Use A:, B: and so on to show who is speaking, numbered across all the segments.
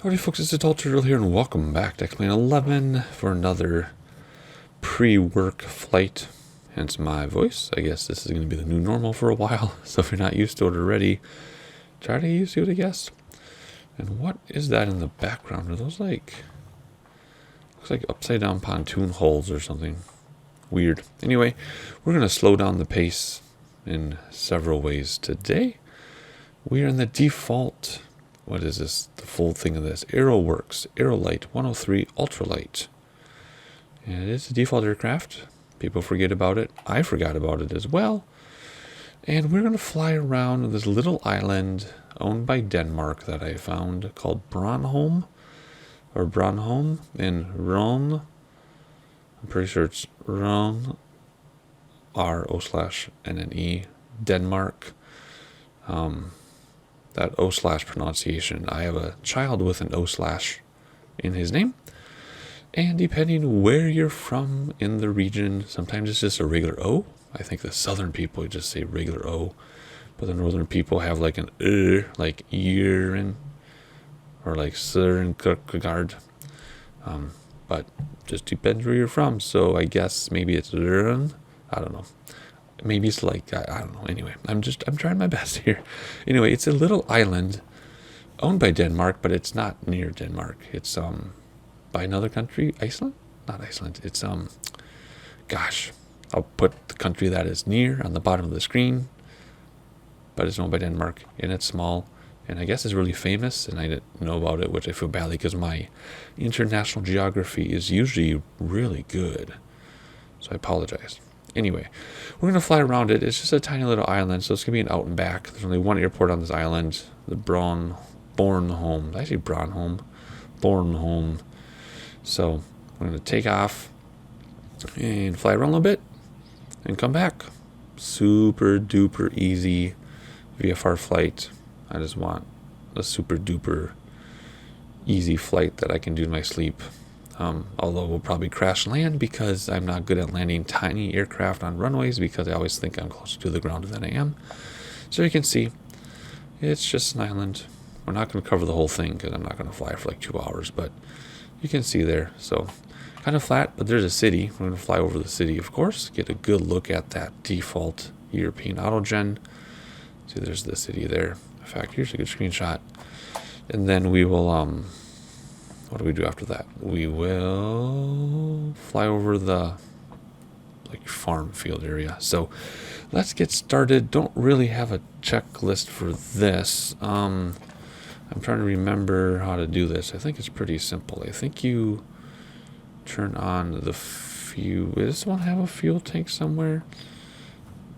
A: Howdy folks, it's Ultralight here and welcome back to X-Plane 11 for another pre-work flight. Hence my voice. I guess this is going to be the new normal for a while, so if you're not used to it already, try to get used to it, I guess. And what is that in the background? Are those like, looks like upside down pontoon holes or something weird. Anyway, we're going to slow down the pace in several ways today. We are in the default, what is this, the full thing of this, Aero-Works, Aerolite 103 Ultralight. And it is a default aircraft. People forget about it. I forgot about it as well. And we're going to fly around this little island owned by Denmark that I found called Bornholm, or Bornholm in Rønne. I'm pretty sure it's Rønne, R-O/N-N-E, Denmark. That O/ pronunciation. I have a child with an O/ in his name. And depending where you're from in the region, sometimes it's just a regular O. I think the southern people just say regular O. But the northern people have like an like EKRN, or like Southern Kierkegaard. But just depends where you're from. So I guess maybe it's Rønne. I don't know. Maybe it's like, I don't know. Anyway, I'm trying my best here. Anyway, it's a little island owned by Denmark, but it's not near Denmark. It's by another country, Iceland? Not Iceland. It's gosh, I'll put the country that is near on the bottom of the screen, but it's owned by Denmark, and it's small, and I guess it's really famous, and I didn't know about it, which I feel badly because my international geography is usually really good, so I apologize. Anyway, we're going to fly around it. It's just a tiny little island, so it's going to be an out and back. There's only one airport on this island, the Bornholm. Did I say Bornholm? Bornholm. So we're going to take off and fly around a little bit and come back. Super duper easy VFR flight. I just want a super duper easy flight that I can do in my sleep. Although we'll probably crash land because I'm not good at landing tiny aircraft on runways because I always think I'm closer to the ground than I am. So you can see, it's just an island. We're not going to cover the whole thing because I'm not going to fly for like 2 hours, but you can see there. So kind of flat, but there's a city. We're going to fly over the city, of course, get a good look at that default European autogen. See, there's the city there. In fact, here's a good screenshot. And then we will, what do we do after that? We will fly over the like farm field area. So let's get started. Don't really have a checklist for this. I'm trying to remember how to do this. I think it's pretty simple. I think you turn on the fuel. Does this one have a fuel tank somewhere?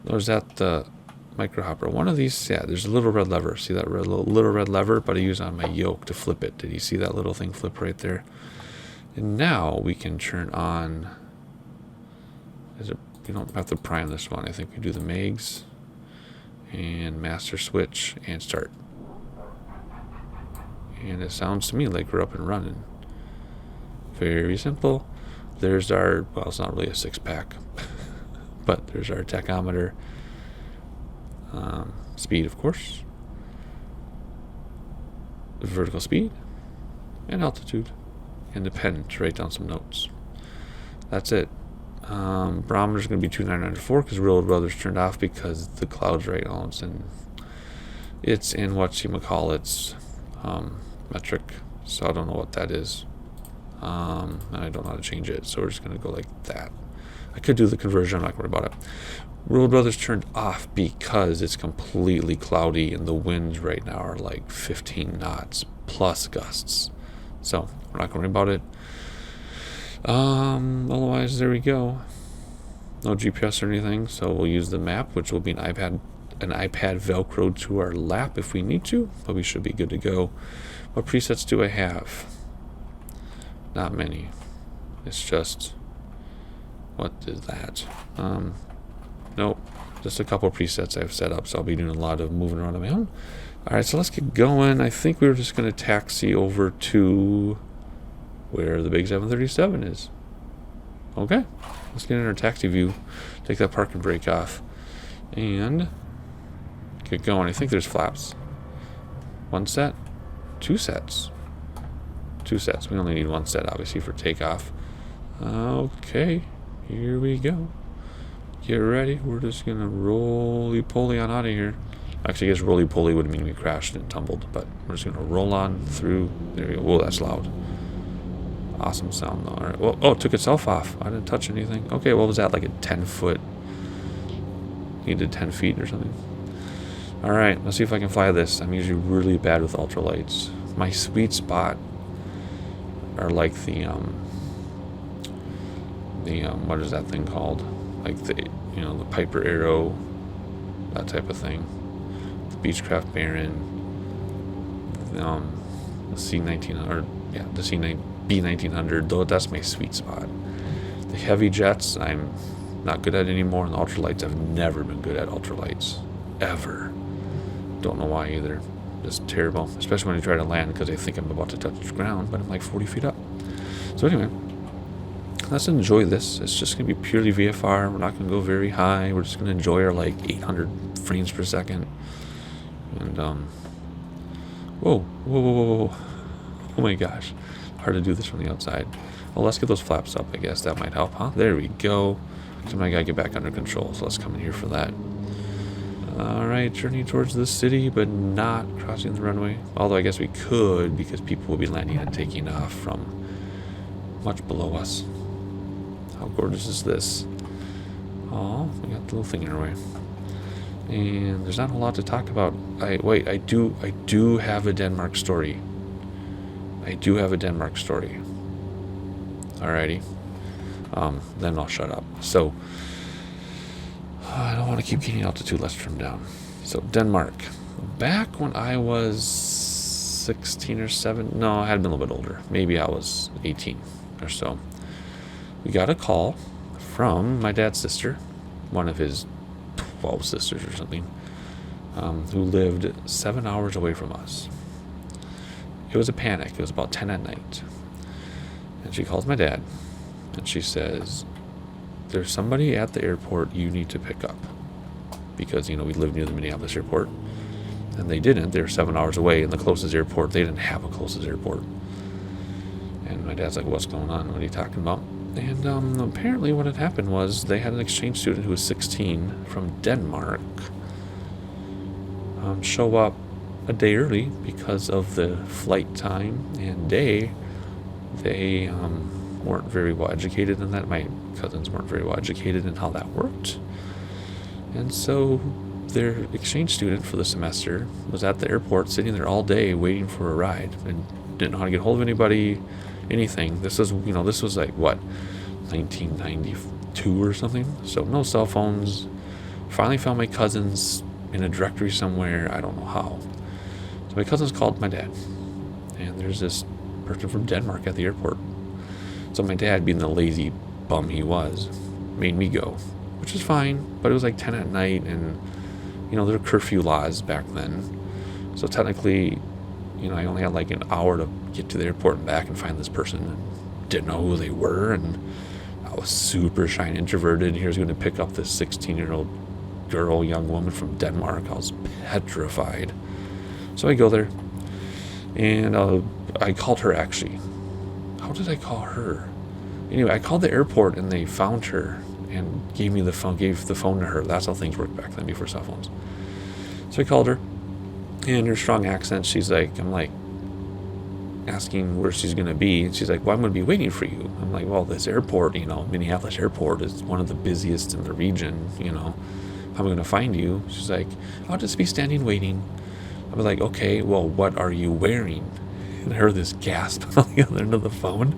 A: Or is that the micro hopper? One of these, yeah, there's a little red lever. See that little red lever? But I use on my yoke to flip it. Did you see that little thing flip right there? And now we can turn on, you don't have to prime this one. I think we do the MAGs and master switch and start. And it sounds to me like we're up and running. Very simple. There's our, well, it's not really a 6-pack, but there's our tachometer. Speed, of course, vertical speed, and altitude, and the pen to write down some notes. That's it. Barometer's going to be 2994 because real weather's turned off because the clouds right now it's in what you call it's metric, so I don't know what that is, and I don't know how to change it, so we're just going to go like that. I could do the conversion, I'm not going to worry about it. World weather's turned off because it's completely cloudy and the winds right now are like 15 knots plus gusts. So we're not going to worry about it. Otherwise, there we go. No GPS or anything, so we'll use the map, which will be an iPad Velcro to our lap if we need to, but we should be good to go. What presets do I have? Not many. It's just, what is that? Nope, just a couple presets I've set up, so I'll be doing a lot of moving around on my own. Alright, so let's get going. I think we're just going to taxi over to where the big 737 is. Okay, let's get in our taxi view, take that parking brake off, and get going. I think there's flaps. One set, 2 sets. 2 sets. We only need 1 set, obviously, for takeoff. Okay, here we go. Get ready. We're just gonna roly-poly on out of here. Actually, I guess roly-poly would mean we crashed and tumbled, but we're just gonna roll on through. There we go. Whoa, that's loud. Awesome sound, though. All right. Well, oh, it took itself off. I didn't touch anything. Okay, what was that? Like a 10-foot? Needed 10 feet or something. All right, let's see if I can fly this. I'm usually really bad with ultralights. My sweet spot are like the what is that thing called? Like the the Piper Arrow, that type of thing. The Beechcraft Baron, the C1900, yeah, the B1900. Though that's my sweet spot. The heavy jets, I'm not good at anymore, and the ultralights, I've never been good at ultralights, ever. Don't know why either. Just terrible, especially when I try to land because I think I'm about to touch the ground, but I'm like 40 feet up. So anyway, let's enjoy this. It's just going to be purely VFR. We're not going to go very high. We're just going to enjoy our like 800 frames per second. And whoa. Oh my gosh, hard to do this from the outside. Well, let's get those flaps up. I guess that might help, huh? There we go. So I gotta get back under control. So let's come in here for that. All right, journey towards the city, but not crossing the runway. Although I guess we could, because people will be landing and taking off from much below us. How gorgeous is this? Oh, we got the little thing in our way. And there's not a lot to talk about. I do have a Denmark story. Alrighty. Then I'll shut up. So, I don't want to keep getting altitude. Let's trim down. So, Denmark. Back when I was 16 or 7, no, I had been a little bit older. Maybe I was 18 or so. We got a call from my dad's sister, one of his 12 sisters or something, who lived 7 hours away from us. It was a panic. It was about 10 at night. And she calls my dad, and she says, there's somebody at the airport you need to pick up. Because, we live near the Minneapolis airport. And they didn't. They were 7 hours away, and the closest airport, they didn't have a closest airport. And my dad's like, what's going on? What are you talking about? And apparently what had happened was they had an exchange student who was 16 from Denmark show up a day early because of the flight time and day. They weren't very well educated in that. My cousins weren't very well educated in how that worked. And so their exchange student for the semester was at the airport sitting there all day waiting for a ride and didn't know how to get hold of anybody, anything. This was like, what, 1992 or something? So no cell phones. Finally found my cousins in a directory somewhere. I don't know how. So my cousins called my dad. And there's this person from Denmark at the airport. So my dad, being the lazy bum he was, made me go, which is fine, but it was like 10 at night, and there were curfew laws back then. So technically, I only had like an hour to get to the airport and back and find this person, and didn't know who they were, and I was super shy and introverted. Here's going to pick up this 16-year-old girl, young woman from Denmark. I was petrified. So I go there, and I called her, actually. How did I call her? Anyway, I called the airport, and they found her and gave the phone to her. That's how things worked back then, before cell phones. So I called her, and her strong accent, I'm like asking where she's going to be, and she's like, well, I'm going to be waiting for you. I'm like, well, this airport, Minneapolis airport is one of the busiest in the region, how am I going to find you? She's like, I'll just be standing waiting. I was like, okay, well, what are you wearing? And I heard this gasp on the other end of the phone.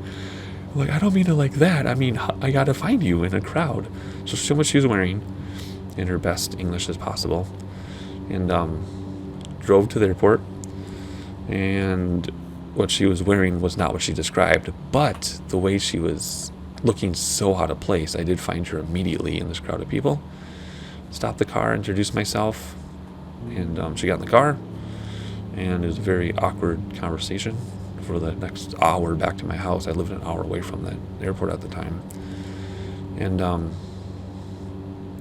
A: I'm like, I don't mean it like that. I mean, I got to find you in a crowd. So show what she was wearing in her best English as possible. And drove to the airport. And what she was wearing was not what she described. But the way she was looking so out of place, I did find her immediately in this crowd of people. Stopped the car, introduced myself. And she got in the car. And it was a very awkward conversation for the next hour back to my house. I lived an hour away from that airport at the time. And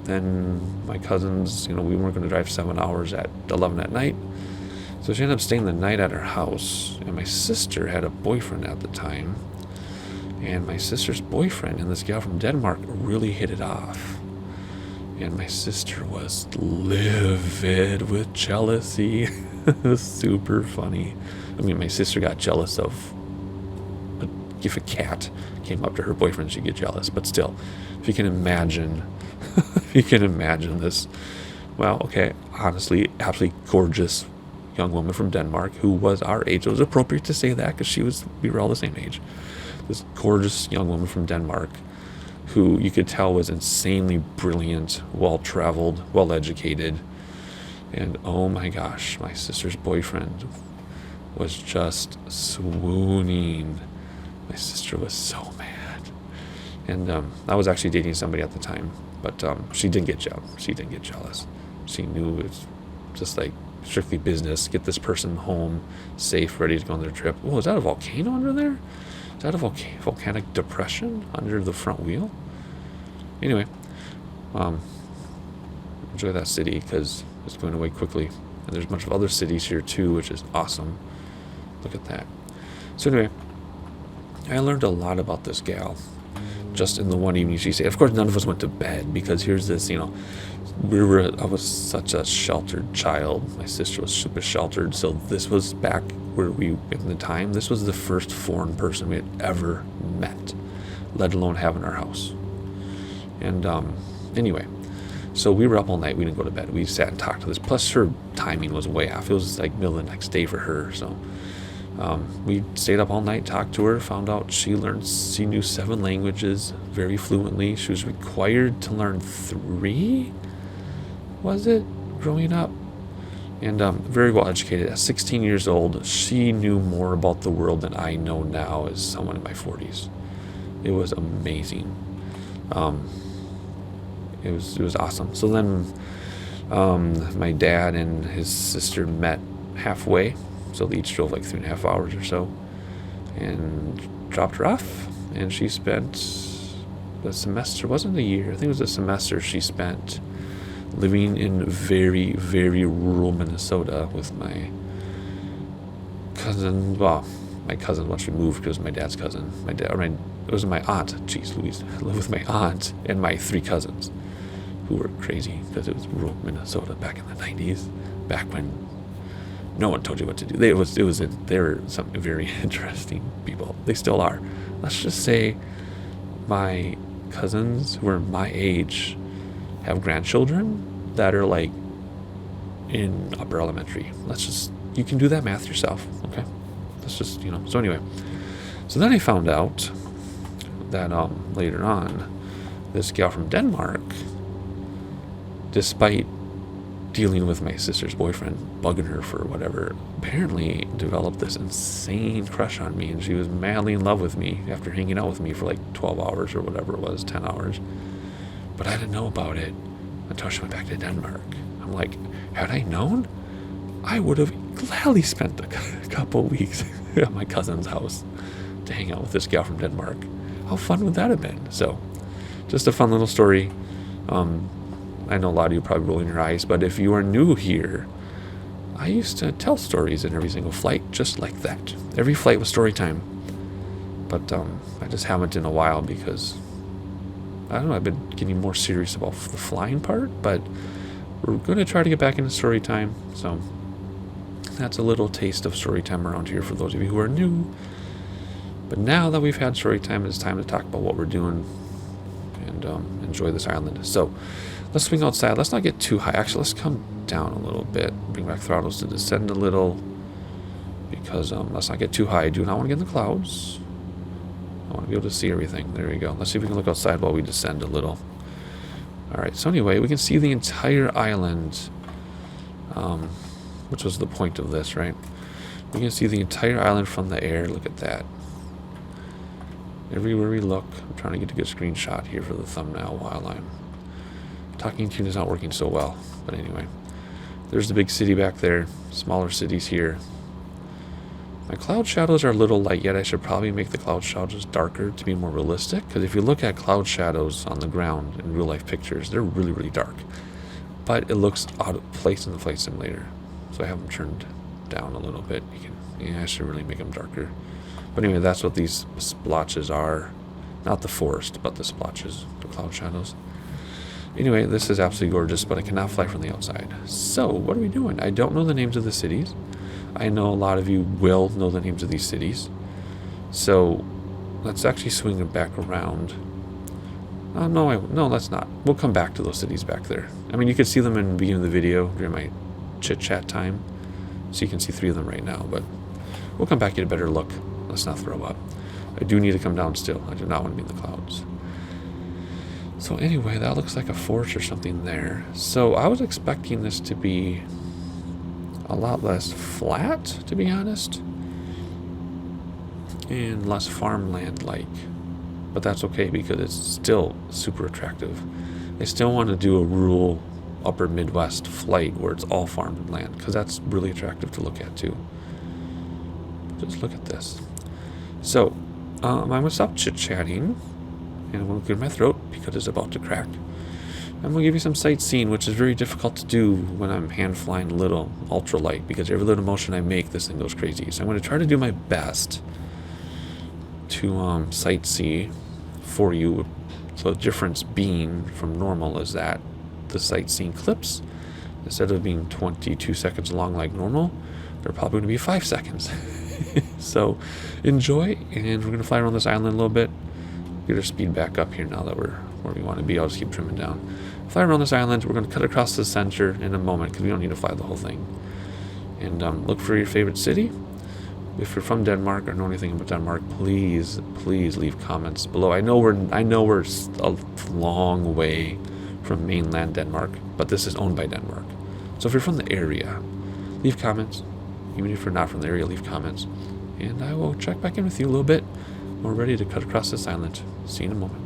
A: then my cousins, we weren't going to drive 7 hours at 11 at night. So she ended up staying the night at her house, and my sister had a boyfriend at the time. And my sister's boyfriend and this gal from Denmark really hit it off. And my sister was livid with jealousy. It was super funny. I mean, my sister got jealous of if a cat came up to her boyfriend, she'd get jealous. But still, if you can imagine, this, well, okay, honestly, absolutely gorgeous young woman from Denmark who was our age. It was appropriate to say that because we were all the same age. This gorgeous young woman from Denmark who you could tell was insanely brilliant, well-traveled, well-educated. And oh my gosh, my sister's boyfriend was just swooning. My sister was so mad. And I was actually dating somebody at the time, but she didn't get jealous. She knew it was just like strictly business. Get this person home, safe, ready to go on their trip. Oh, is that a volcano under there? Is that a volcanic depression under the front wheel? Anyway, enjoy that city because it's going away quickly. And there's a bunch of other cities here too, which is awesome. Look at that. So anyway, I learned a lot about this gal just in the one evening she stayed. Of course, none of us went to bed because here's this, I was such a sheltered child. My sister was super sheltered. So this was back where in the time, this was the first foreign person we had ever met, let alone have in our house. And anyway, so we were up all night. We didn't go to bed. We sat and talked to this. Plus her timing was way off. It was like middle of the next day for her. So we stayed up all night, talked to her, found out she knew 7 languages very fluently. She was required to learn 3, was it, growing up? And very well educated. At 16 years old, she knew more about the world than I know now as someone in my 40s. It was amazing. It was awesome. So then my dad and his sister met halfway. So they each drove like 3.5 hours or so and dropped her off. And she spent the semester, wasn't a year, I think it was a semester she spent living in very, very rural Minnesota with my cousin. Well, my cousin once removed because it was my dad's cousin. It was my aunt. Jeez Louise. I lived with my aunt and my 3 cousins who were crazy because it was rural Minnesota back in the 90s, back when no one told you what to do. They were some very interesting people. They still are. Let's just say my cousins who are my age have grandchildren that are like in upper elementary. You can do that math yourself, okay? Let's just, So anyway, so then I found out that later on, this gal from Denmark, despite dealing with my sister's boyfriend, bugging her for whatever, apparently developed this insane crush on me, and she was madly in love with me after hanging out with me for like 12 hours or whatever it was, 10 hours. But I didn't know about it until she went back to Denmark. I'm like, had I known, I would have gladly spent a couple weeks at my cousin's house to hang out with this gal from Denmark. How fun would that have been? So, just a fun little story. I know a lot of you are probably rolling your eyes, but if you are new here, I used to tell stories in every single flight just like that. Every flight was story time. But I just haven't in a while because, I don't know, I've been getting more serious about the flying part, but we're going to try to get back into story time. So that's a little taste of story time around here for those of you who are new. But now that we've had story time, it's time to talk about what we're doing and enjoy this island. So let's swing outside. Let's not get too high. Actually, let's come down a little bit. Bring back throttles to descend a little because let's not get too high. I do not want to get in the clouds. I want to be able to see everything. There we go. Let's see if we can look outside while we descend a little. All right. So anyway, we can see the entire island, which was the point of this, right? We can see the entire island from the air. Look at that. Everywhere we look, I'm trying to get a good screenshot here for the thumbnail while I'm talking to you is not working so well. But anyway, there's the big city back there, smaller cities here. My cloud shadows are a little light yet. I should probably make the cloud shadows darker to be more realistic. Because if you look at cloud shadows on the ground in real life pictures, they're really, really dark. But it looks out of place in the flight simulator. So I have them turned down a little bit. Yeah, I should really make them darker. But anyway, that's what these splotches are. Not the forest, but the splotches, the cloud shadows. Anyway, this is absolutely gorgeous, but I cannot fly from the outside. So, what are we doing? I don't know the names of the cities. I know a lot of you will know the names of these cities. So, let's actually swing it back around. No, let's not. We'll come back to those cities back there. I mean, you could see them in the beginning of the video during my chit-chat time. So you can see 3 of them right now, but we'll come back, get a better look. Let's not throw up. I do need to come down still. I do not want to be in the clouds. So anyway, that looks like a forest or something there. So I was expecting this to be a lot less flat, to be honest, and less farmland-like. But that's okay because it's still super attractive. I still want to do a rural upper Midwest flight where it's all farmed land, because that's really attractive to look at too. Just look at this. So I'm going to stop chit-chatting, and I'm going to clear my throat because it's about to crack. I'm going to give you some sightseeing, which is very difficult to do when I'm hand flying little ultralight, because every little motion I make, this thing goes crazy. So I'm going to try to do my best to sightsee for you. So the difference being from normal is that the sightseeing clips, instead of being 22 seconds long like normal, they're probably going to be 5 seconds. So enjoy, and we're going to fly around this island a little bit. Get our speed back up here now that we're where we want to be. I'll just keep trimming down. Fly around this island. We're going to cut across the center in a moment because we don't need to fly the whole thing. And look for your favorite city. If you're from Denmark or know anything about Denmark, please leave comments below. I know we're a long way from mainland Denmark, but this is owned by Denmark. So if you're from the area, leave comments. Even if you're not from the area, leave comments. And I will check back in with you a little bit. We're ready to cut across this island. See you in a moment.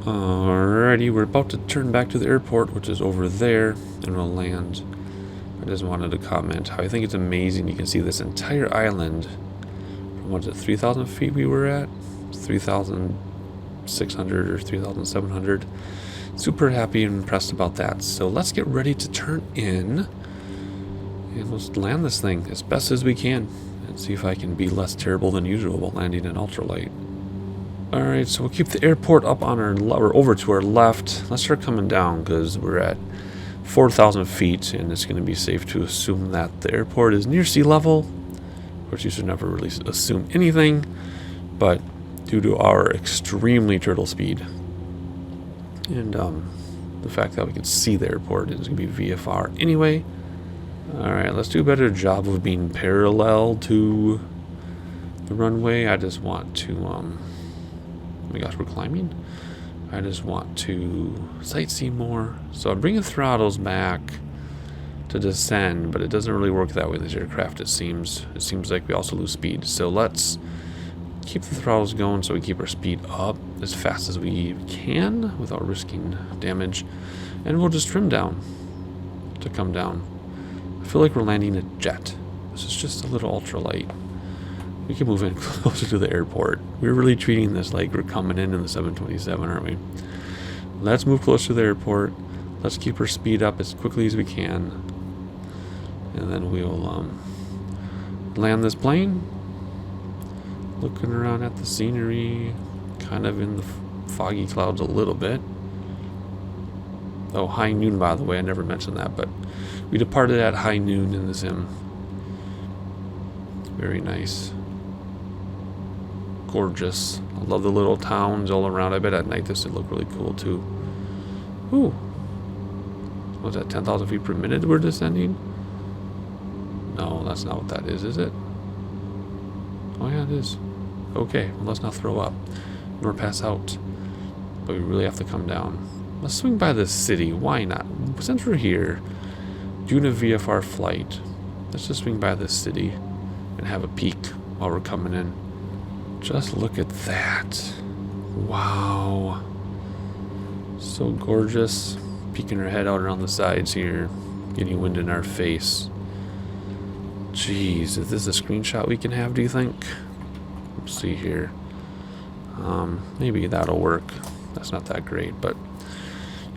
A: Alrighty, we're about to turn back to the airport, which is over there, and we'll land. I just wanted to comment how I think it's amazing. You can see this entire island from, what is it, 3,000 feet we were at? 3,600 or 3,700. Super happy and impressed about that. So let's get ready to turn in, and let's land this thing as best as we can, and see if I can be less terrible than usual while landing in ultralight. Alright, so we'll keep the airport up on our or over to our left. Let's start coming down because we're at 4,000 feet, and it's going to be safe to assume that the airport is near sea level. Of course, you should never really assume anything, but due to our extremely turtle speed and the fact that we can see the airport, it's going to be VFR anyway. Alright, let's do a better job of being parallel to the runway. I just want to, oh my gosh, we're climbing. I just want to sightsee more. So I'm bringing throttles back to descend, but it doesn't really work that way in this aircraft, it seems. It seems like we also lose speed. So let's keep the throttles going so we keep our speed up as fast as we can without risking damage. And we'll just trim down to come down. I feel like we're landing a jet. This is just a little ultralight. We can move in closer to the airport. We're really treating this like we're coming in the 727, aren't we? Let's move closer to the airport. Let's keep our speed up as quickly as we can. And then we'll land this plane. Looking around at the scenery. Kind of in the foggy clouds a little bit. Oh, high noon, by the way. I never mentioned that, but we departed at high noon in the sim. Very nice. Gorgeous. I love the little towns all around. I bet at night this would look really cool too. Ooh. Was that 10,000 feet per minute we're descending? No, that's not what that is it? Oh yeah, it is. Okay, well, let's not throw up nor pass out. But we really have to come down. Let's swing by the city. Why not? Since we're here, doing a VFR flight, let's just swing by this city and have a peek while we're coming in. Just look at that. Wow. So gorgeous. Peeking our head out around the sides here. Getting wind in our face. Jeez, is this a screenshot we can have, do you think? Let's see here. Maybe that'll work. That's not that great, but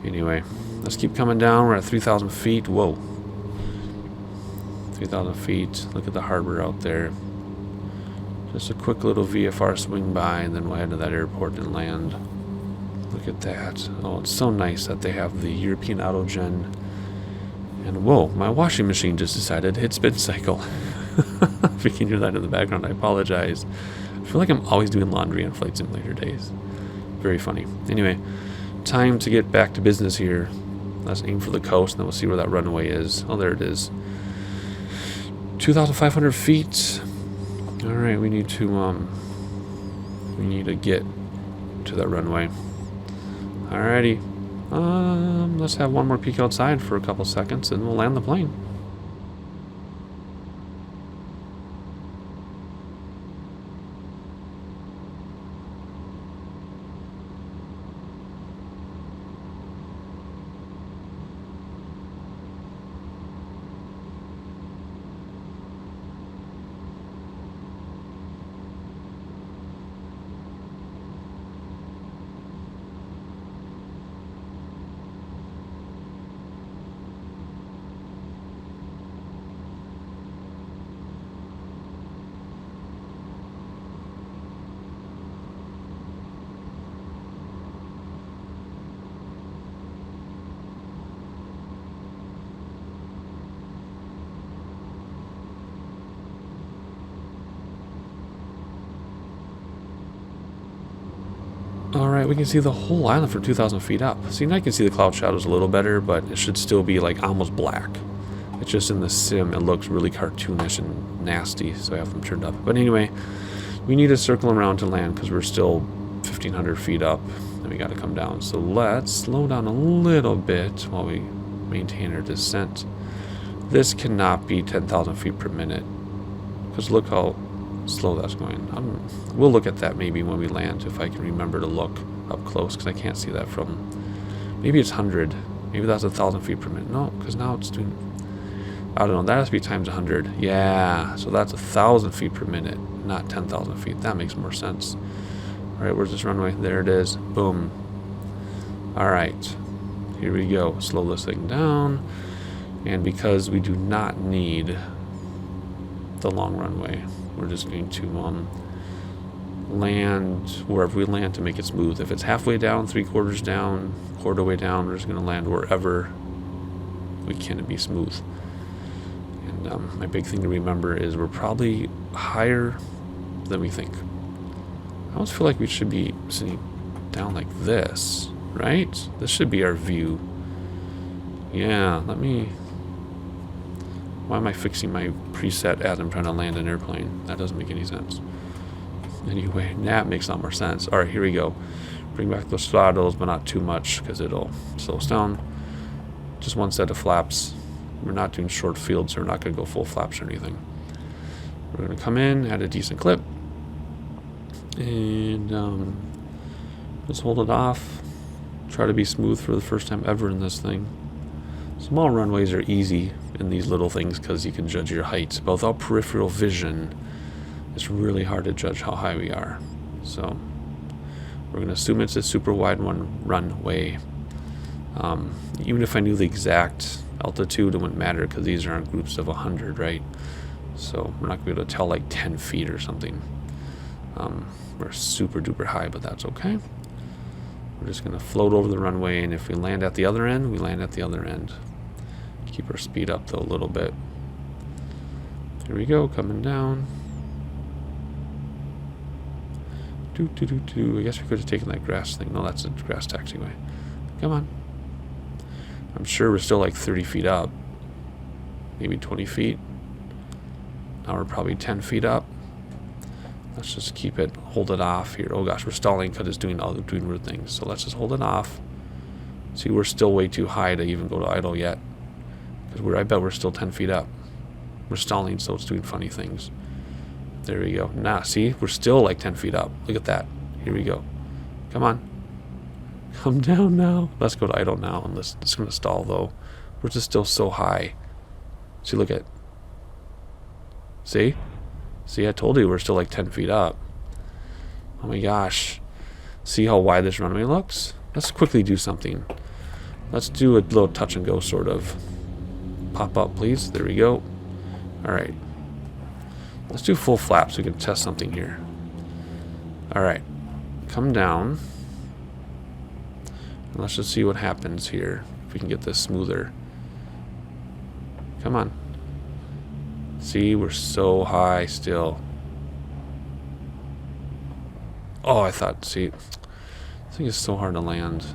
A: anyway. Let's keep coming down. We're at 3,000 feet. Whoa. 3,000 feet. Look at the harbor out there. Just a quick little VFR swing by, and then we'll head to that airport and land. Look at that. Oh, it's so nice that they have the European Autogen. And whoa, my washing machine just decided to hit spin cycle. If you can hear that in the background, I apologize. I feel like I'm always doing laundry on Flight Simulator days. Very funny. Anyway, time to get back to business here. Let's aim for the coast, and then we'll see where that runway is. Oh, there it is. 2,500 feet. Alright, we need to get to that runway. Alrighty. Let's have one more peek outside for a couple seconds and we'll land the plane. Alright, we can see the whole island from 2,000 feet up. See, now I can see the cloud shadows a little better, but it should still be like almost black. It's just in the sim, it looks really cartoonish and nasty, so I have them turned up. But anyway, we need to circle around to land because we're still 1,500 feet up, and we got to come down. So let's slow down a little bit while we maintain our descent. This cannot be 10,000 feet per minute, because look how slow that's going. We'll look at that maybe when we land, if I can remember to look up close, because I can't see that from... Maybe it's 100. Maybe that's 1,000 feet per minute. No, because now it's doing... I don't know. That has to be times 100. Yeah, so that's 1,000 feet per minute, not 10,000 feet. That makes more sense. All right, where's this runway? There it is. Boom. All right. Here we go. Slow this thing down. And because we do not need the long runway, we're just going to land wherever we land to make it smooth. If it's halfway down, 3/4 down, quarter way down, we're just going to land wherever we can to be smooth. And my big thing to remember is we're probably higher than we think. I almost feel like we should be sitting down like this, right? This should be our view. Yeah, why am I fixing my preset as I'm trying to land an airplane? That doesn't make any sense. Anyway, that makes a lot more sense. All right, here we go. Bring back those throttles, but not too much because it'll slow us down. Just one set of flaps. We're not doing short fields, so we're not going to go full flaps or anything. We're going to come in, add a decent clip, and just hold it off. Try to be smooth for the first time ever in this thing. Small runways are easy in these little things because you can judge your height, but without peripheral vision, it's really hard to judge how high we are. So we're going to assume it's a super wide runway. Even if I knew the exact altitude, it wouldn't matter because these are in groups of 100, right? So we're not going to be able to tell like 10 feet or something. We're super duper high, but that's okay. We're just going to float over the runway, and if we land at the other end, we land at the other end. Keep our speed up though a little bit. Here we go, coming down. I guess we could have taken that grass thing. No, that's a grass taxiway. Come on. I'm sure we're still like 30 feet up. Maybe 20 feet. Now we're probably 10 feet up. Let's just keep it, hold it off here. Oh gosh, we're stalling because it's doing weird things. So let's just hold it off. See, we're still way too high to even go to idle yet. Because I bet we're still 10 feet up. We're stalling, so it's doing funny things. There we go. Nah, see? We're still like 10 feet up. Look at that. Here we go. Come on. Come down now. Let's go to idle now. And it's going to stall, though. We're just still so high. See, look at. See? See, I told you we're still like 10 feet up. Oh my gosh. See how wide this runway looks? Let's quickly do something. Let's do a little touch and go, sort of. Pop up, please. There we go. All right. Let's do full flaps so we can test something here. All right. Come down. And let's just see what happens here. If we can get this smoother. Come on. See, we're so high still. Oh, I thought, see, this thing is so hard to land.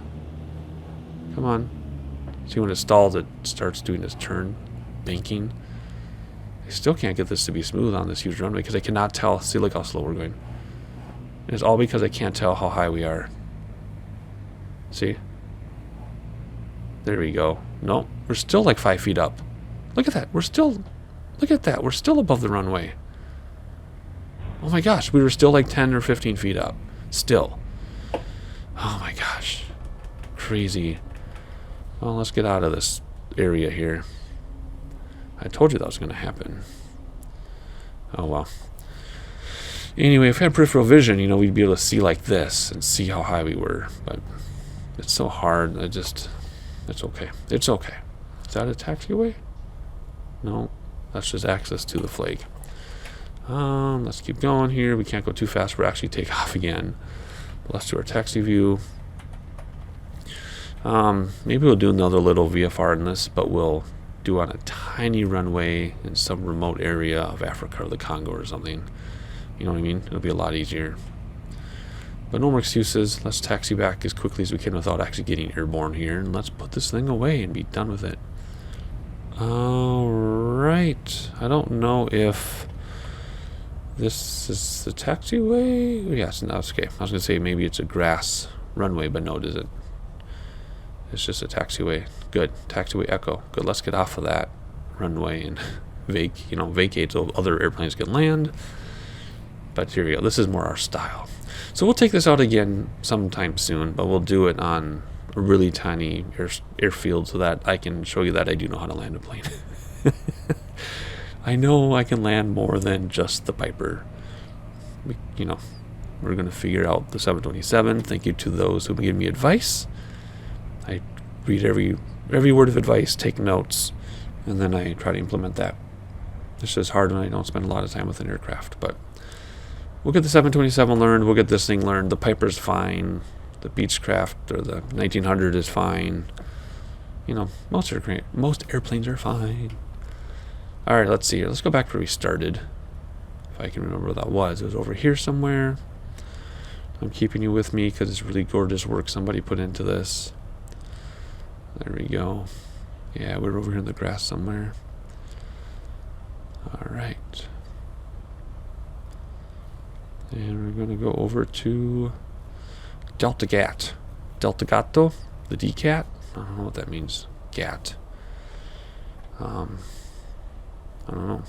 A: Come on. See, when it stalls, it starts doing this turn, banking. I still can't get this to be smooth on this huge runway because I cannot tell. See, look how slow we're going. And it's all because I can't tell how high we are. See? There we go. No, we're still like 5 feet up. Look at that. We're still, look at that. We're still above the runway. Oh my gosh, we were still like 10 or 15 feet up. Still. Oh my gosh. Crazy. Well, let's get out of this area here. I told you that was going to happen. Oh, well. Anyway, if we had peripheral vision, you know, we'd be able to see like this and see how high we were. But it's so hard. It's okay. It's okay. Is that a taxiway? No. That's just access to the flag. Let's keep going here. We can't go too fast. We're actually take off again. But let's do our taxi view. Maybe we'll do another little VFR in this, but we'll do on a tiny runway in some remote area of Africa or the Congo or something. You know what I mean? It'll be a lot easier. But no more excuses. Let's taxi back as quickly as we can without actually getting airborne here. And let's put this thing away and be done with it. Alright. I don't know if this is the taxiway. Yes, no, it's okay. I was going to say maybe it's a grass runway, but no, it isn't. It's just a taxiway. Good. Taxiway Echo. Good. Let's get off of that runway and vacate so other airplanes can land. But here we go. This is more our style. So we'll take this out again sometime soon, but we'll do it on a really tiny airfield so that I can show you that I do know how to land a plane. I know I can land more than just the Piper. We're going to figure out the 727. Thank you to those who gave me advice. I read every word of advice, take notes, and then I try to implement that. It's just hard when I don't spend a lot of time with an aircraft, but we'll get the 727 learned. We'll get this thing learned. The Piper's fine. The Beechcraft or the 1900 is fine. You know, most airplanes are fine. All right, let's see here. Let's go back where we started. If I can remember where that was. It was over here somewhere. I'm keeping you with me because it's really gorgeous work somebody put into this. There we go. Yeah, we're over here in the grass somewhere. All right. And we're going to go over to Delta Gat. Delta Gatto, the DCAT. I don't know what that means. Gat. I don't know.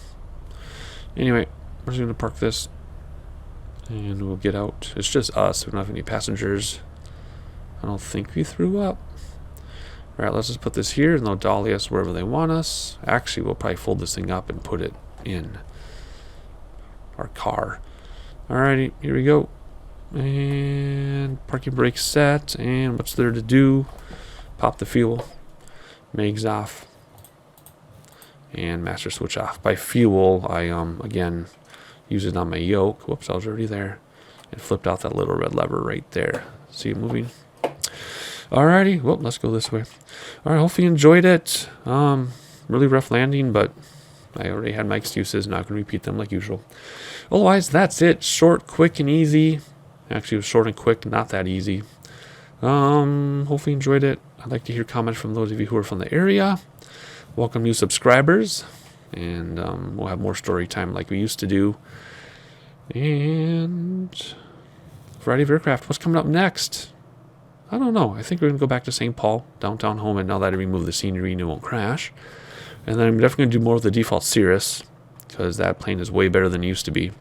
A: Anyway, we're just going to park this. And we'll get out. It's just us. We don't have any passengers. I don't think we threw up. All right, let's just put this here and they'll dolly us wherever they want us. Actually, we'll probably fold this thing up and put it in our car. Alrighty, here we go. And parking brake set. And what's there to do? Pop the fuel. Mags off. And master switch off. By fuel, I again use it on my yoke. Whoops, I was already there. And flipped out that little red lever right there. See it moving? Alrighty, well, let's go this way. Alright, hopefully you enjoyed it. Really rough landing, but I already had my excuses. Not going to repeat them like usual. Otherwise, that's it. Short, quick, and easy. Actually, it was short and quick, not that easy. Hopefully you enjoyed it. I'd like to hear comments from those of you who are from the area. Welcome new subscribers. And we'll have more story time like we used to do. And variety of aircraft. What's coming up next? I don't know. I think we're going to go back to St. Paul, downtown home, and now that I remove the scenery and it won't crash. And then I'm definitely going to do more with the default Cirrus, because that plane is way better than it used to be.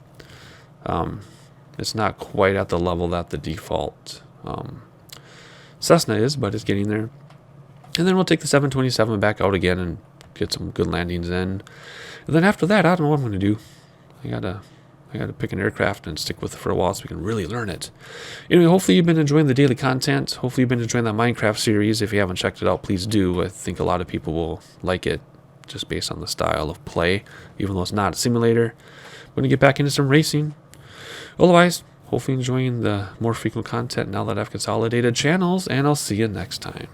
A: It's not quite at the level that the default Cessna is, but it's getting there. And then we'll take the 727 back out again and get some good landings in. And then after that, I don't know what I'm going to do. I gotta pick an aircraft and stick with it for a while so we can really learn it. Anyway, hopefully you've been enjoying the daily content. Hopefully you've been enjoying that Minecraft series. If you haven't checked it out, please do. I think a lot of people will like it just based on the style of play, even though it's not a simulator. I'm going to get back into some racing. Otherwise, hopefully enjoying the more frequent content now that I've consolidated channels, and I'll see you next time.